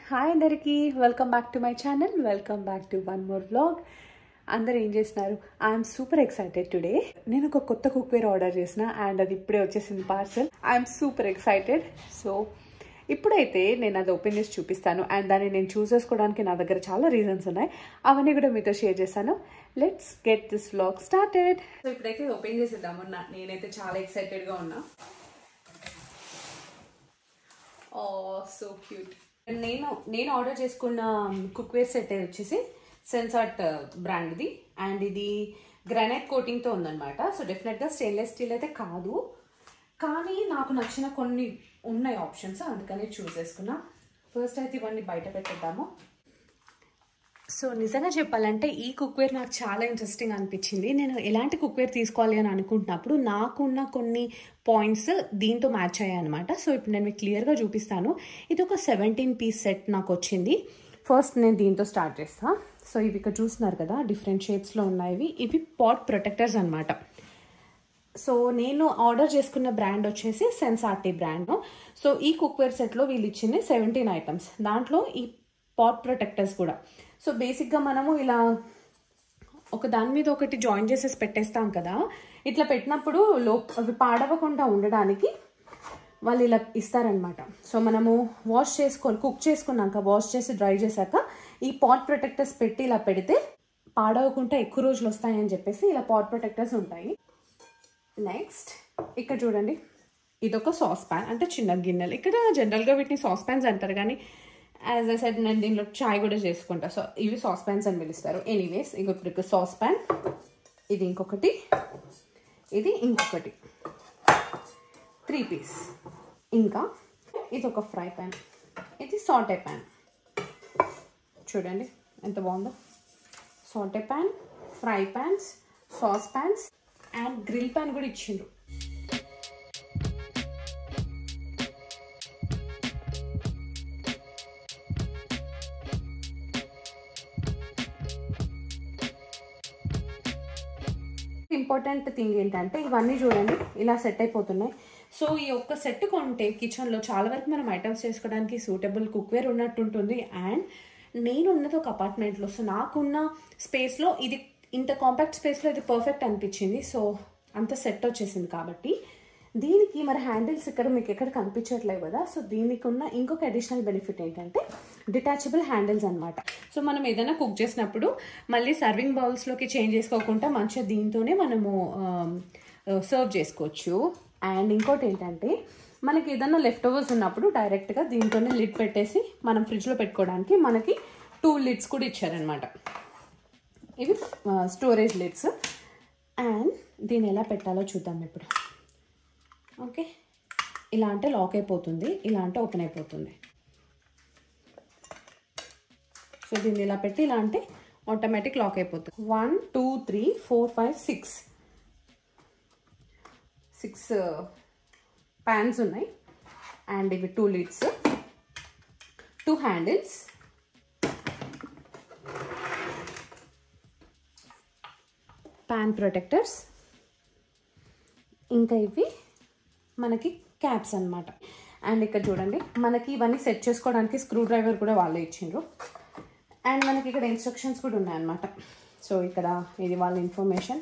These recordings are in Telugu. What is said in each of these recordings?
హాయ్ అందరికీ, welcome back to my channel. Welcome back to one more vlog. అందరూ ఏం చేస్తున్నారు? I'm super excited today. నేను ఒక కొత్త కుక్వేర్ ఆర్డర్ చేసిన అండ్ అది ఇప్పుడే వచ్చేసింది parcel. I'm super excited. So ఇప్పుడైతే నేను అది ఓపెన్ చేసి చూపిస్తాను అండ్ దాన్ని నేను చూస్ చేసుకోవడానికి నా దగ్గర చాలా రీజన్స్ ఉన్నాయి. అవన్నీ కూడా మీతో షేర్ చేస్తాను. Let's get this vlog started. So ఇప్పుడైతే ఓపెన్ చేసేద్దాము. నేనైతే చాలా ఎక్సైటెడ్గా ఉన్నా. ఓ సో క్యూట్. నేను ఆర్డర్ చేసుకున్న కుక్వేర్ సెట్ వచ్చేసి సెన్సార్ట్ బ్రాండ్ది అండ్ ఇది గ్రానైట్ కోటింగ్తో ఉందన్నమాట. సో డెఫినెట్గా స్టెయిన్లెస్ స్టీల్ అయితే కాదు, కానీ నాకు నచ్చిన కొన్ని ఉన్నాయి ఆప్షన్స్, అందుకని చూస్ చేసుకున్నా. ఫస్ట్ అయితే ఇవన్నీ బయట పెట్టేద్దాము. సో నిజంగా చెప్పాలంటే ఈ కుక్వేర్ నాకు చాలా ఇంట్రెస్టింగ్ అనిపించింది. నేను ఎలాంటి కుక్వేర్ తీసుకోవాలి అని అనుకుంటున్నప్పుడు నాకున్న కొన్ని పాయింట్స్ దీంతో మ్యాచ్ అయ్యాయి అనమాట. సో ఇప్పుడు నేను మీకు క్లియర్గా చూపిస్తాను. ఇది ఒక 17 పీస్ సెట్ నాకు వచ్చింది. ఫస్ట్ నేను దీంతో స్టార్ట్ చేస్తాను. సో ఇవి ఇక్కడ చూస్తున్నారు కదా, డిఫరెంట్ షేప్స్లో ఉన్నాయి. ఇవి పాట్ ప్రొటెక్టర్స్ అనమాట. సో నేను ఆర్డర్ చేసుకున్న బ్రాండ్ వచ్చేసి సెన్సార్టీ బ్రాండ్. సో ఈ కుక్వేర్ సెట్లో వీళ్ళు ఇచ్చింది 17 ఐటమ్స్. దాంట్లో ఈ పాట్ ప్రొటెక్టర్స్ కూడా. సో బేసిక్గా మనము ఇలా ఒక దాని మీద ఒకటి జాయిన్ చేసేసి పెట్టేస్తాం కదా, ఇట్లా పెట్టినప్పుడు అవి పాడవకుండా ఉండడానికి వాళ్ళు ఇలా ఇస్తారనమాట. సో మనము కుక్ చేసుకున్నాక వాష్ చేసి డ్రై చేశాక ఈ పాట్ ప్రొటెక్టర్స్ పెట్టి ఇలా పెడితే పాడవకుండా ఎక్కువ రోజులు వస్తాయని చెప్పేసి ఇలా పాట్ ప్రొటెక్టర్స్ ఉంటాయి. నెక్స్ట్ ఇక్కడ చూడండి, ఇదొక సాస్ ప్యాన్, అంటే చిన్న గిన్నెలు. ఇక్కడ జనరల్గా వీటిని సాస్ ప్యాన్స్ అంటారు, కానీ యాజ్ ఐ సెడ్ నేను దీనిలో చాయ్ కూడా చేసుకుంటా. సో ఇవి సాస్ ప్యాన్స్ అని పిలుస్తారు. ఎనీవేస్ ఇప్పుడు సాస్ ప్యాన్, ఇది ఇంకొకటి, ఇది ఇంకొకటి 3 పీస్. ఇంకా ఇది ఒక ఫ్రై ప్యాన్, ఇది సాటే ప్యాన్. చూడండి ఎంత బాగుందో. Saute pan, fry pans, sauce pans and grill pan కూడా ఇచ్చిండ్రు. ఇంపార్టెంట్ థింగ్ ఏంటంటే ఇవన్నీ చూడండి ఇలా సెట్ అయిపోతున్నాయి. సో ఈ ఒక్క సెట్ కొంటే కిచెన్లో చాలా వరకు మనం ఐటమ్స్ చేసుకోవడానికి సూటబుల్ కుక్వేర్ ఉన్నట్టు ఉంటుంది. అండ్ నేను ఉన్నది ఒక అపార్ట్మెంట్లో, సో నాకున్న స్పేస్లో ఇది ఇంత కాంపాక్ట్ స్పేస్లో ఇది పర్ఫెక్ట్ అనిపించింది. సో అంత సెట్ వచ్చేసింది కాబట్టి దీనికి మరి హ్యాండిల్స్ ఇక్కడ మీకు ఎక్కడ కనిపించట్లేదు కదా. సో దీనికి ఉన్న ఇంకొక అడిషనల్ బెనిఫిట్ ఏంటంటే డిటాచబుల్ హ్యాండిల్స్ అనమాట. సో మనం ఏదైనా కుక్ చేసినప్పుడు మళ్ళీ సర్వింగ్ బౌల్స్లోకి చేంజ్ చేసుకోకుండా మంచిగా దీంతోనే మనము సర్వ్ చేసుకోవచ్చు. అండ్ ఇంకోటి ఏంటంటే మనకి ఏదైనా లెఫ్ట్ ఓవర్స్ ఉన్నప్పుడు డైరెక్ట్గా దీంతోనే లిడ్ పెట్టేసి మనం ఫ్రిడ్జ్లో పెట్టుకోవడానికి మనకి 2 లిడ్స్ కూడా ఇచ్చారనమాట. ఇవి స్టోరేజ్ లిడ్స్. అండ్ దీన్ని ఎలా పెట్టాలో చూద్దాం ఇప్పుడు. ఓకే, ఇలా అంటే లాక్ అయిపోతుంది, ఇలా అంటే ఓపెన్ అయిపోతుంది. సో దీన్ని ఇలా పెట్టి ఇలా అంటే ఆటోమేటిక్ లాక్ అయిపోతుంది. 1 2 3 4 5 6 ప్యాన్స్ ఉన్నాయి. అండ్ ఇవి 2 లిడ్స్, 2 హ్యాండిల్స్, ప్యాన్ ప్రొటెక్టర్స్, ఇంకా ఇవి మనకి క్యాప్స్ అనమాట. అండ్ ఇక్కడ చూడండి మనకి ఇవన్నీ సెట్ చేసుకోవడానికి స్క్రూ డ్రైవర్ కూడా వాళ్ళే ఇచ్చిండ్రు. అండ్ మనకి ఇక్కడ ఇన్స్ట్రక్షన్స్ కూడా ఉన్నాయన్నమాట. సో ఇక్కడ ఇది వాళ్ళ ఇన్ఫర్మేషన్.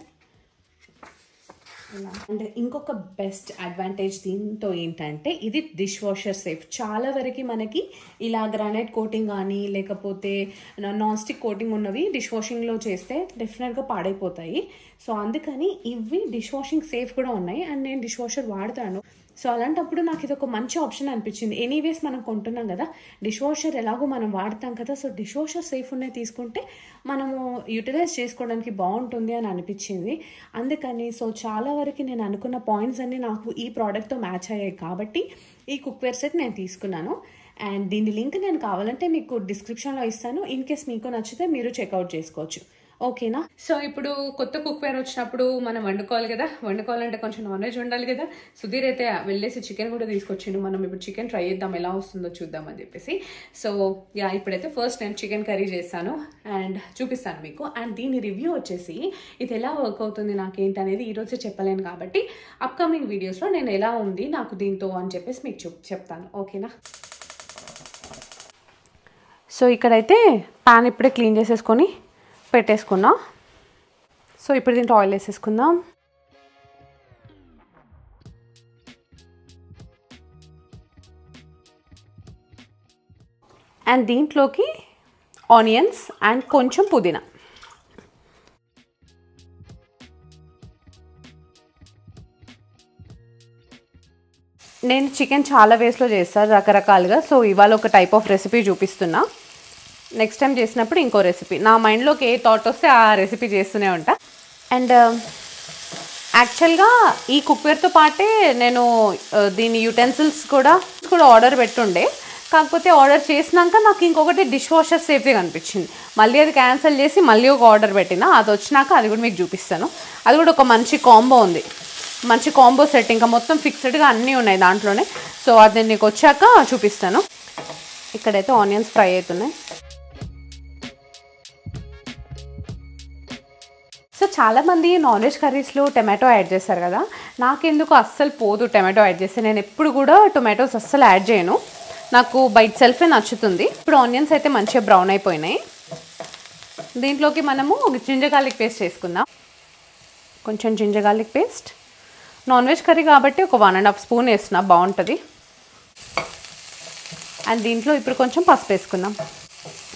అండ్ ఇంకొక బెస్ట్ అడ్వాంటేజ్ దీంతో ఏంటంటే ఇది డిష్ వాషర్ సేఫ్. చాలా వరకు మనకి ఇలా గ్రానైట్ కోటింగ్ కానీ లేకపోతే నాన్ స్టిక్ కోటింగ్ ఉన్నవి డిష్ వాషింగ్లో చేస్తే డెఫినెట్గా పాడైపోతాయి. సో అందుకని ఇవి డిష్ వాషింగ్ సేఫ్ కూడా ఉన్నాయి. అండ్ నేను డిష్ వాషర్ వాడతాను. సో అలాంటప్పుడు నాకు ఇది ఒక మంచి ఆప్షన్ అనిపించింది. ఎనీవేస్ మనం కొంటున్నాం కదా, డిష్ వాషర్ ఎలాగో మనం వాడతాం కదా, సో డిష్ వాషర్ సేఫ్ ఉన్నాయి తీసుకుంటే మనము యూటిలైజ్ చేసుకోవడానికి బాగుంటుంది అని అనిపించింది. అందుకని సో చాలా వరకు నేను అనుకున్న పాయింట్స్ అన్నీ నాకు ఈ ప్రోడక్ట్తో మ్యాచ్ అయ్యాయి కాబట్టి ఈ కుక్వేర్ సెట్ నేను తీసుకున్నాను. అండ్ దీని లింక్ నేను కావాలంటే మీకు డిస్క్రిప్షన్లో ఇస్తాను. ఇన్ కేస్ మీకు నచ్చితే మీరు చెక్అవుట్ చేసుకోవచ్చు. ఓకేనా? సో ఇప్పుడు కొత్త కుక్వేర్ వచ్చినప్పుడు మనం వండుకోవాలంటే కొంచెం నాన్ వెజ్ ఉండాలి కదా. సుధీర్ అయితే వెళ్ళేసి చికెన్ కూడా తీసుకొచ్చిండు. మనం ఇప్పుడు చికెన్ ట్రై చేద్దాం, ఎలా వస్తుందో చూద్దామని చెప్పేసి. సో ఇప్పుడైతే ఫస్ట్ నేను చికెన్ కర్రీ చేస్తాను అండ్ చూపిస్తాను మీకు. అండ్ దీని రివ్యూ వచ్చేసి ఇది ఎలా వర్క్ అవుతుంది నాకేంటి అనేది ఈరోజే చెప్పలేను కాబట్టి అప్కమింగ్ వీడియోస్లో నేను ఎలా ఉంది నాకు దీంతో అని చెప్పేసి మీకు చెప్తాను. ఓకేనా? సో ఇక్కడైతే పాన్ ఇప్పుడే క్లీన్ చేసేసుకొని పెట్టేసుకున్నా. సో ఇప్పుడు దీంట్లో ఆయిల్ వేసేసుకుందాం. అండ్ దీంట్లోకి ఆనియన్స్ అండ్ కొంచెం పుదీనా. నేను చికెన్ చాలా వేస్లో చేస్తాను రకరకాలుగా. సో ఇవాళ ఒక టైప్ ఆఫ్ రెసిపీ చూపిస్తున్నా. నెక్స్ట్ టైం చేసినప్పుడు ఇంకో రెసిపీ. నా మైండ్లోకి ఏ థాట్ వస్తే ఆ రెసిపీ చేస్తూనే ఉంటా. అండ్ యాక్చువల్గా ఈ కుక్వేర్తో పాటే నేను దీని యూటెన్సిల్స్ కూడా ఆర్డర్ పెట్టుండే. కాకపోతే ఆర్డర్ చేసినాక నాకు ఇంకొకటి డిష్ వాషర్ సేఫ్గా కనిపించింది. మళ్ళీ అది క్యాన్సిల్ చేసి మళ్ళీ ఒక ఆర్డర్ పెట్టిన. అది వచ్చినాక అది కూడా మీకు చూపిస్తాను. అది కూడా ఒక మంచి కాంబో ఉంది, మంచి కాంబో సెట్. ఇంకా మొత్తం ఫిక్స్డ్గా అన్నీ ఉన్నాయి దాంట్లోనే. సో అది నీకు వచ్చాక చూపిస్తాను. ఇక్కడైతే ఆనియన్స్ ఫ్రై అవుతున్నాయి. సో చాలామంది నాన్ వెజ్ కర్రీస్లో టమాటో యాడ్ చేస్తారు కదా. నాకెందుకు అస్సలు పోదు టమాటో యాడ్ చేస్తే. నేను ఎప్పుడు కూడా టొమాటోస్ అస్సలు యాడ్ చేయను. నాకు బయట సెల్ఫే నచ్చుతుంది. ఇప్పుడు ఆనియన్స్ అయితే మంచిగా బ్రౌన్ అయిపోయినాయి. దీంట్లోకి మనము జింజర్ గార్లిక్ పేస్ట్ వేసుకుందాం. కొంచెం ginger garlic paste. Non veg curry కాబట్టి ఒక 1.5 స్పూన్ వేస్తున్నా, బాగుంటుంది. అండ్ దీంట్లో ఇప్పుడు కొంచెం పసుపు వేసుకుందాం.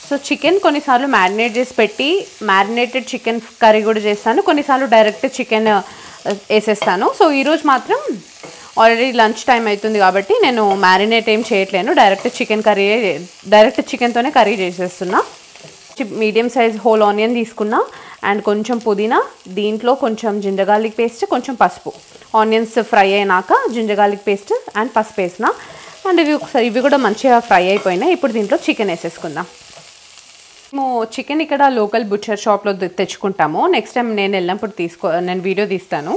సో చికెన్ కొన్నిసార్లు మ్యారినేట్ చేసి పెట్టి మ్యారినేటెడ్ చికెన్ కర్రీ కూడా చేస్తాను, కొన్నిసార్లు డైరెక్ట్ చికెన్ వేసేస్తాను. సో ఈరోజు మాత్రం ఆల్రెడీ లంచ్ టైం అవుతుంది కాబట్టి నేను మ్యారినేట్ ఏం చేయట్లేను, డైరెక్ట్ చికెన్తోనే కర్రీ చేసేస్తున్నా. మీడియం సైజ్ హోల్ ఆనియన్ తీసుకున్నా అండ్ కొంచెం పుదీనా, దీంట్లో కొంచెం జింజర్ గార్లిక్ పేస్ట్, కొంచెం పసుపు. ఆనియన్స్ ఫ్రై అయినాక జింజర్ గార్లిక్ పేస్ట్ అండ్ పసుపు వేసిన. అండ్ ఇవి కూడా మంచిగా ఫ్రై అయిపోయినాయి. ఇప్పుడు దీంట్లో చికెన్ వేసేసుకుందాం. మేము చికెన్ ఇక్కడ లోకల్ బుచ్చర్ షాప్లో తెచ్చుకుంటాము. నెక్స్ట్ టైం నేను వెళ్ళినప్పుడు నేను వీడియో తీస్తాను.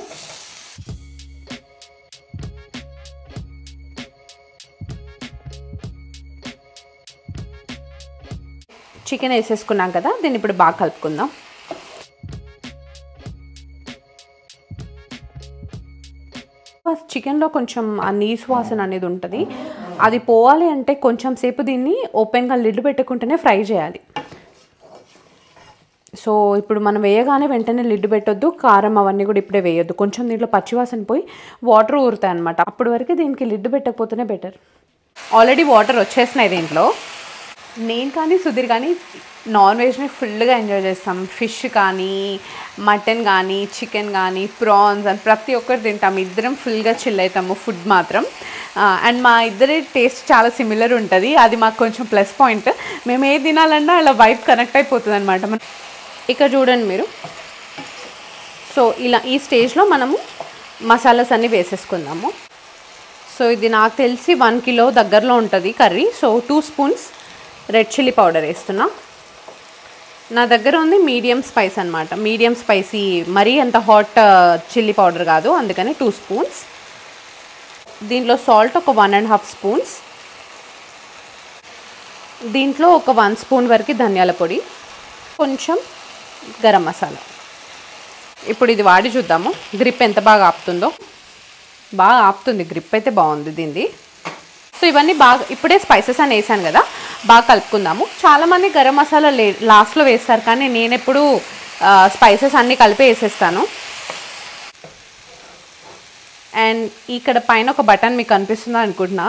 చికెన్ వేసేసుకున్నాం కదా, దీన్ని ఇప్పుడు బాగా కలుపుకుందాం. చికెన్లో కొంచెం ఆ నీసు వాసన అనేది ఉంటుంది. అది పోవాలి అంటే కొంచెం సేపు దీన్ని ఓపెన్గా లిడ్ పెట్టుకుంటేనే ఫ్రై చేయాలి. సో ఇప్పుడు మనం వేయగానే వెంటనే లిడ్ పెట్టొద్దు, కారం అవన్నీ కూడా ఇప్పుడే వేయొద్దు. కొంచెం దీంట్లో పచ్చివాసన పోయి వాటర్ ఊరుతాయి అనమాట. అప్పటి వరకు దీనికి లిడ్ పెట్టకపోతేనే బెటర్. ఆల్రెడీ వాటర్ వచ్చేసినాయి దీంట్లో. నేను కానీ సుధీర్ కానీ నాన్ వెజ్ని ఫుల్గా ఎంజాయ్ చేస్తాం. ఫిష్ కానీ, మటన్ కానీ, చికెన్ కానీ, ప్రాన్స్ అని ప్రతి ఒక్కరు తింటాం. ఇద్దరం ఫుల్గా చిల్ అవుతాము ఫుడ్ మాత్రం. అండ్ మా ఇద్దరి టేస్ట్ చాలా సిమిలర్ ఉంటుంది. అది మాకు కొంచెం ప్లస్ పాయింట్. మేము ఏది తినాలన్నా అలా వైబ్ కనెక్ట్ అయిపోతుంది అనమాట. ఇక్కడ చూడండి మీరు. సో ఇలా ఈ స్టేజ్లో మనము మసాలాస్ అన్నీ వేసేసుకుందాము. సో ఇది నాకు తెలిసి 1 కిలో దగ్గరలో ఉంటుంది curry. So 2 spoons red chilli powder వేస్తున్నా. నా దగ్గర ఉంది మీడియం స్పైస్ అనమాట. మీడియం స్పైసీ, మరీ అంత హాట్ చిల్లీ పౌడర్ కాదు, అందుకని 2 స్పూన్స్. దీంట్లో సాల్ట్ ఒక 1.5 స్పూన్స్. దీంట్లో ఒక 1 స్పూన్ వరకు ధనియాల పొడి, కొంచెం గరం మసాలా. ఇప్పుడు ఇది వాడి చూద్దాము గ్రిప్ ఎంత బాగా ఆపుతుందో. బాగా ఆపుతుంది, గ్రిప్ అయితే బాగుంది దీనిది. సో ఇవన్నీ బాగా ఇప్పుడే స్పైసెస్ అని వేసాను కదా, బాగా కలుపుకుందాము. చాలామంది గరం మసాలా లాస్ట్లో వేస్తారు, కానీ నేను ఎప్పుడు స్పైసెస్ అన్నీ కలిపి వేసేస్తాను. అండ్ ఇక్కడ పైన ఒక బటన్ మీకు కనిపిస్తుందా అనుకుంటున్నా,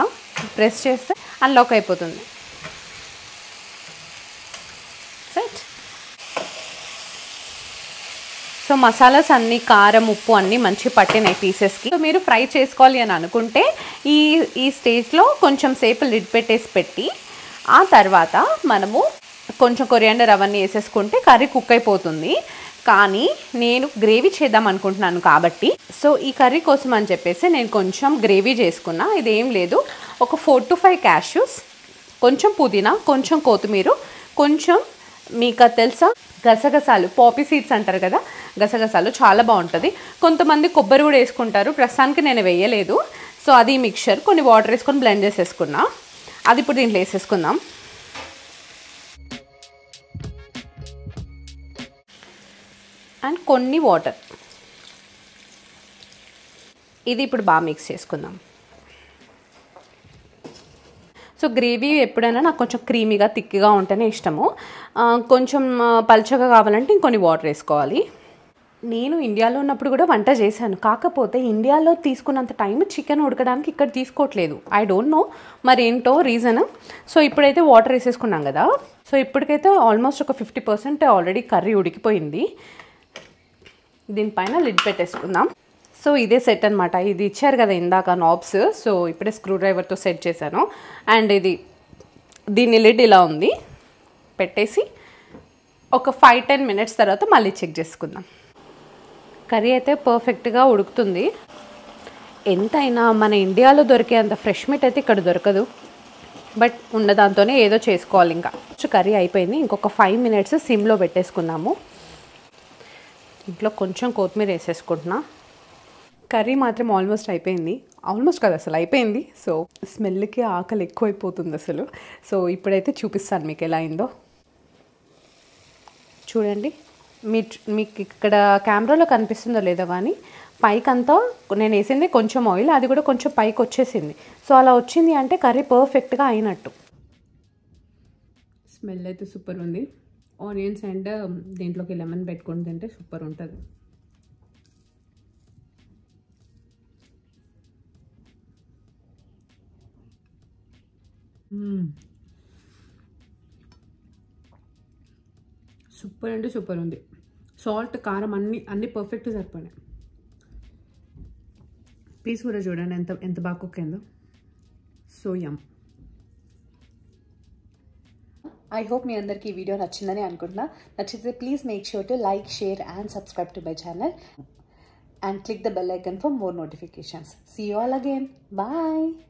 ప్రెస్ చేస్తే అన్లాక్ అయిపోతుంది. సెట్. సో మసాలాస్ అన్నీ, కారం, ఉప్పు అన్నీ మంచి పట్టినాయి పీసెస్కి. సో మీరు ఫ్రై చేసుకోవాలి అని అనుకుంటే ఈ స్టేజ్లో కొంచెం సేపు లిడ్ పెట్టి ఆ తర్వాత మనము కొంచెం కొరియాండర్ అవన్నీ వేసేసుకుంటే కర్రీ కుక్ అయిపోతుంది. కానీ నేను గ్రేవీ చేద్దాం అనుకుంటున్నాను కాబట్టి, సో ఈ కర్రీ కోసం అని చెప్పేసి నేను కొంచెం గ్రేవీ చేసుకున్నా. ఇదేం లేదు, ఒక 4 to 5 క్యాష్యూస్, కొంచెం పుదీనా, కొంచెం కొత్తిమీర, కొంచెం మీకు తెలుసా గసగసాలు, పాపీ సీడ్స్ అంటారు కదా, గసగసాలు చాలా బాగుంటుంది. కొంతమంది కొబ్బరి కూడా వేసుకుంటారు, ప్రస్తుతానికి నేను వేయలేదు. సో అది మిక్చర్ కొన్ని వాటర్ వేసుకొని బ్లెండ్ చేసేసుకున్నా. అది ఇప్పుడు దీంట్లో వేసేసుకుందాం. అండ్ కొన్ని వాటర్. ఇది ఇప్పుడు బాగా మిక్స్ చేసుకుందాం. సో గ్రేవీ ఎప్పుడైనా నాకు కొంచెం క్రీమీగా థిక్గా ఉంటేనే ఇష్టము. కొంచెం పల్చగా కావాలంటే ఇంకొన్ని వాటర్ వేసుకోవాలి. నేను ఇండియాలో ఉన్నప్పుడు కూడా వంట చేశాను, కాకపోతే ఇండియాలో తీసుకున్నంత టైం చికెన్ ఉడకడానికి ఇక్కడ తీసుకోవట్లేదు. ఐ డోంట్ నో మరి ఏంటో రీజన్. సో ఇప్పుడైతే వాటర్ వేసేసుకున్నాం కదా, సో ఇప్పటికైతే ఆల్మోస్ట్ ఒక 50% ఆల్రెడీ కర్రీ ఉడికిపోయింది. దీనిపైన లిడ్ పెట్టేసుకుందాం. సో ఇదే సెట్ అనమాట. ఇది ఇచ్చారు కదా ఇందాక నాబ్స్, సో ఇప్పుడే స్క్రూ డ్రైవర్తో సెట్ చేశాను. అండ్ దీని లిడ్ ఇలా ఉంది. పెట్టేసి ఒక 5-10 minutes తర్వాత మళ్ళీ చెక్ చేసుకుందాం. కర్రీ అయితే పర్ఫెక్ట్గా ఉడుకుతుంది. ఎంతైనా మన ఇండియాలో దొరికే అంత ఫ్రెష్ మీట్ అయితే ఇక్కడ దొరకదు, బట్ ఉన్న దాంతోనే ఏదో చేసుకోవాలి. ఇంకా కర్రీ అయిపోయింది. ఇంకొక 5 minutes సిమ్లో పెట్టేసుకుందాము. ఇంట్లో కొంచెం కొత్తిమీర వేసేసుకుంటున్నా. కర్రీ మాత్రం ఆల్మోస్ట్ అయిపోయింది. ఆల్మోస్ట్ కాదు, అసలు అయిపోయింది. సో స్మెల్కి ఆకలి ఎక్కువైపోతుంది అసలు. సో ఇప్పుడైతే చూపిస్తాను మీకు ఎలా అయిందో. చూడండి, మీకు ఇక్కడ కెమెరాలో కనిపిస్తుందో లేదో కానీ పైకంతా నేను వేసింది కొంచెం ఆయిల్, అది కూడా కొంచెం పైకి వచ్చేసింది. సో అలా వచ్చింది అంటే కర్రీ పర్ఫెక్ట్గా అయినట్టు. స్మెల్ అయితే సూపర్ ఉంది. ఆనియన్స్ అండ్ దీంట్లోకి లెమన్ పెట్టుకొని తింటే సూపర్ ఉంటుంది. సూపర్ అంటే సూపర్ ఉంది. సాల్ట్ కారం అన్నీ పర్ఫెక్ట్గా సరిపోయినాయి. పీస్ కూడా చూడండి ఎంత బాగా కుక్ అయిందో. So yum. ఐ హోప్ మీ అందరికీ ఈ వీడియో నచ్చిందని అనుకుంటున్నా. నచ్చితే please make sure to like, share and subscribe to my channel and click the bell icon for more notifications. See you all again. Bye.